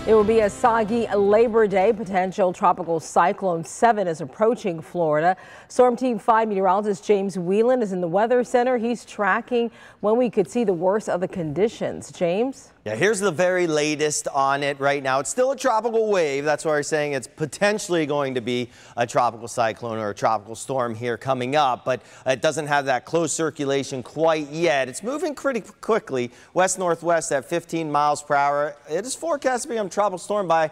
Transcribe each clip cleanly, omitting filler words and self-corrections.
It will be a soggy Labor Day. Potential tropical cyclone 7 is approaching Florida. Storm Team 5 meteorologist James Whelan is in the Weather Center. He's tracking when we could see the worst of the conditions. James? Yeah, here's the very latest on it right now. It's still a tropical wave. That's why we're saying it's potentially going to be a tropical cyclone or a tropical storm here coming up, but it doesn't have that close circulation quite yet. It's moving pretty quickly west-northwest at 15 miles per hour. It is forecast to become a tropical storm by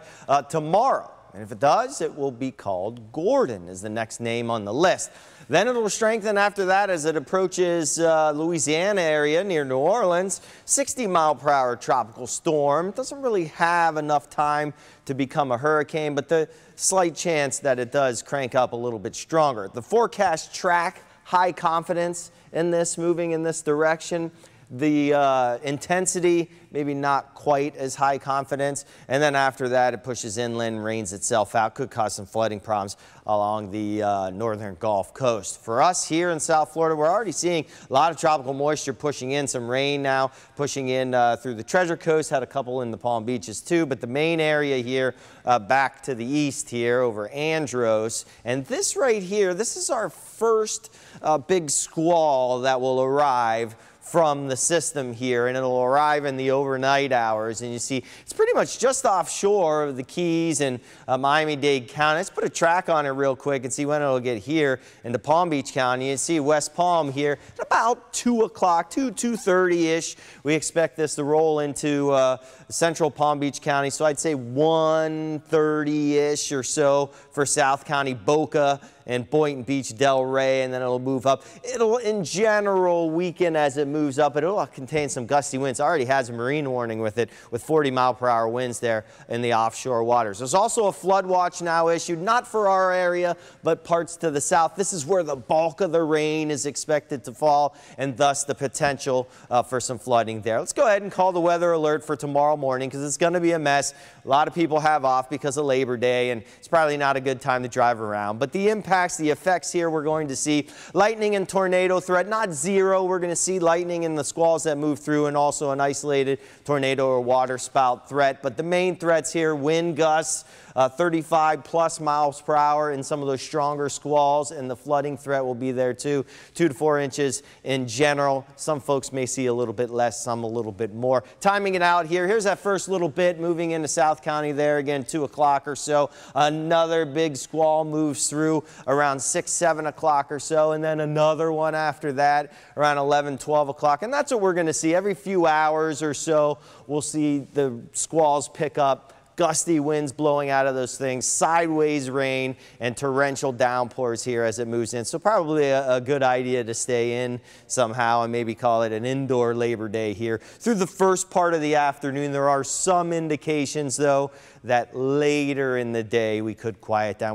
tomorrow. And if it does, it will be called Gordon is the next name on the list. Then it'll strengthen after that as it approaches Louisiana area near New Orleans. 60-mile-per-hour tropical storm. Doesn't really have enough time to become a hurricane, but the slight chance that it does crank up a little bit stronger. The forecast track high confidence in this, moving in this direction. The intensity, maybe not quite as high confidence. And then after that, it pushes inland, rains itself out, could cause some flooding problems along the northern Gulf Coast. For us here in South Florida, we're already seeing a lot of tropical moisture pushing in, some rain now pushing in through the Treasure Coast, had a couple in the Palm Beaches too, but the main area here back to the east here over Andros. And this right here, this is our first big squall that will arrive from the system here, and it'll arrive in the overnight hours. And you see it's pretty much just offshore of the Keys and Miami-Dade County. Let's put a track on it real quick and see when it'll get here into Palm Beach County. You see West Palm here at about 2 o'clock, 2:30-ish. We expect this to roll into central Palm Beach County, so I'd say 1:30-ish or so for South County, Boca and Boynton Beach, Delray, and then it'll move up. It'll, in general, weaken as it moves up, but it'll contain some gusty winds. It already has a marine warning with it, with 40-mile-per-hour winds there in the offshore waters. There's also a flood watch now issued, not for our area, but parts to the south. This is where the bulk of the rain is expected to fall, and thus the potential for some flooding there. Let's go ahead and call the weather alert for tomorrow morning, because it's going to be a mess. A lot of people have off because of Labor Day, and it's probably not a good time to drive around. But the the effects here, we're going to see lightning and tornado threat, not zero. We're going to see lightning in the squalls that move through, and also an isolated tornado or water spout threat. But the main threats here, wind gusts, 35+ miles per hour in some of those stronger squalls, and the flooding threat will be there too. 2 to 4 inches in general. Some folks may see a little bit less, some a little bit more. Timing it out here, here's that first little bit moving into South County there again, 2 o'clock or so. Another big squall moves through around 6, 7 o'clock or so, and then another one after that around 11, 12 o'clock. And that's what we're going to see every few hours or so. We'll see the squalls pick up. Gusty winds blowing out of those things, sideways rain, and torrential downpours here as it moves in. So probably a good idea to stay in somehow and maybe call it an indoor Labor Day here. Through the first part of the afternoon, there are some indications, though, that later in the day we could quiet down.